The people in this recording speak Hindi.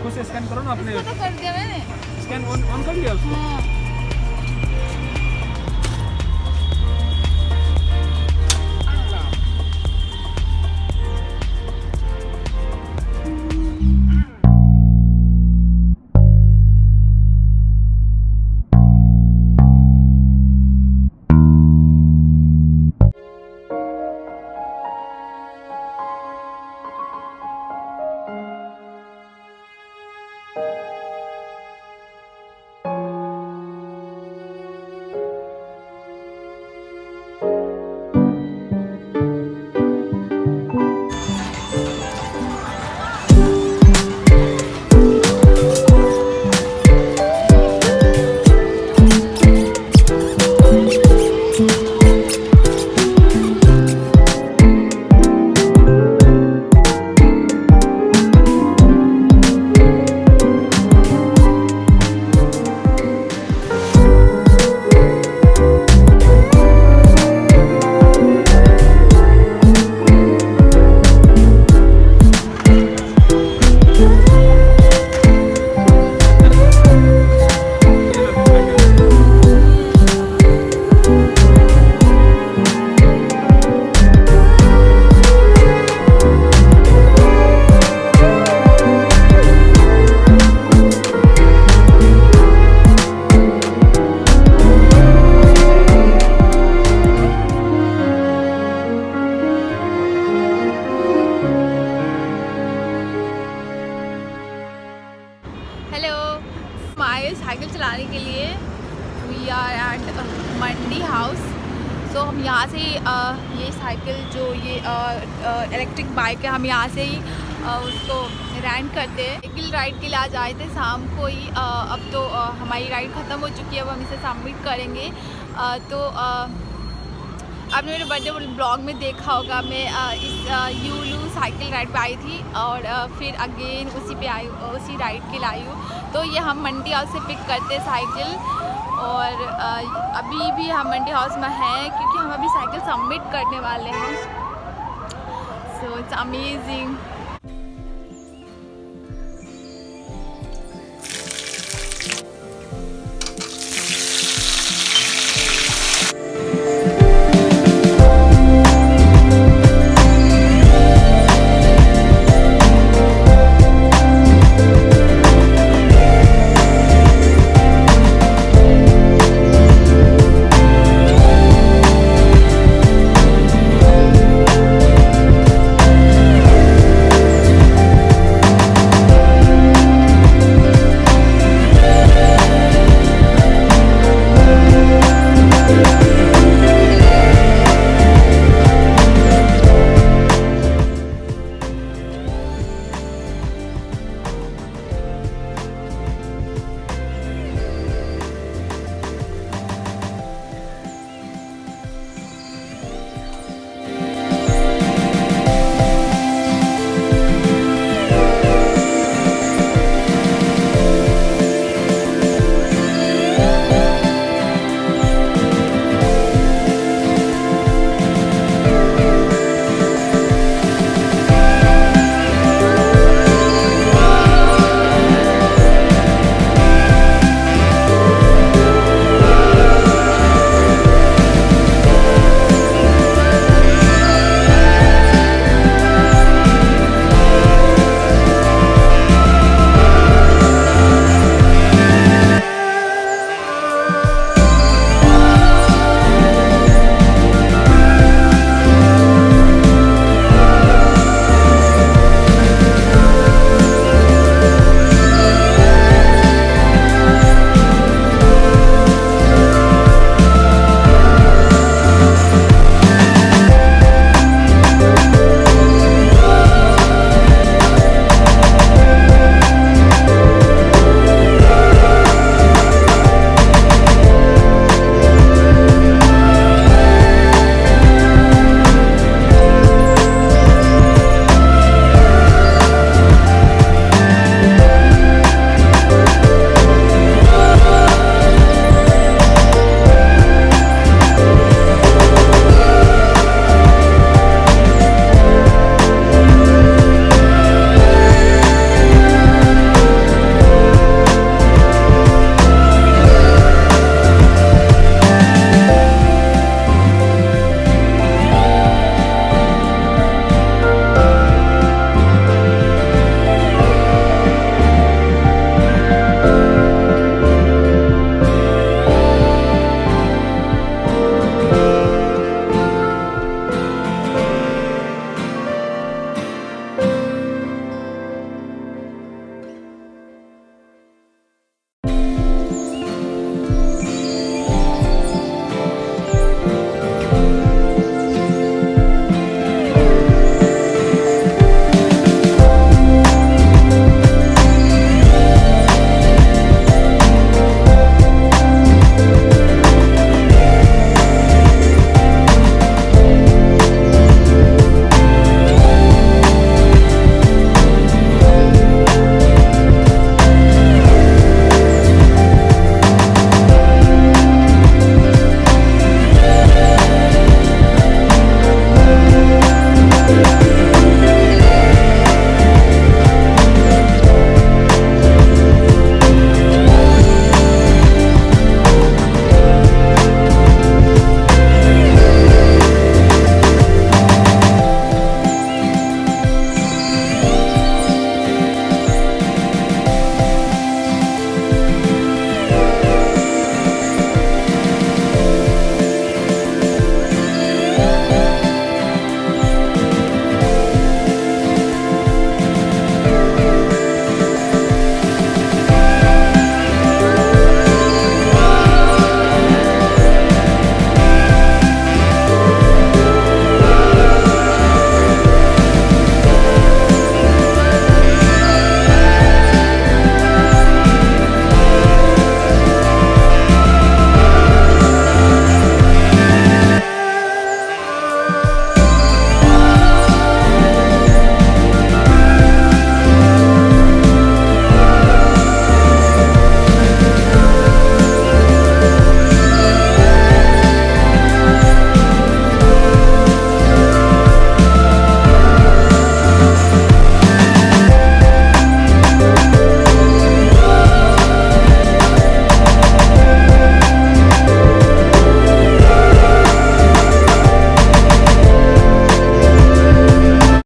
खुद से स्कैन करो ना अपने। इसको तो कर दिया मैंने। स्कैन ऑन कर लिया उसको। हाँ। साइकिल चलाने के लिए we are at Mandi House. So हम यहाँ से ये साइकिल जो ये इलेक्ट्रिक बाइक है, हम यहाँ से ही उसको रेंट करते हैं। साइकिल राइड के लिए आज आए थे शाम को ही। अब तो हमारी राइड ख़त्म हो चुकी है, अब हम इसे सबमिट करेंगे। तो आपने मेरे बर्थडे ब्लॉग में देखा होगा, मैं इस यूलू साइकिल राइड पे आई थी और फिर अगेन उसी राइड के लिए आई हूँ। तो ये हम मंडी हाउस से पिक करते हैं साइकिल, और अभी भी हम मंडी हाउस में हैं क्योंकि हम अभी साइकिल सबमिट करने वाले हैं। So it's amazing.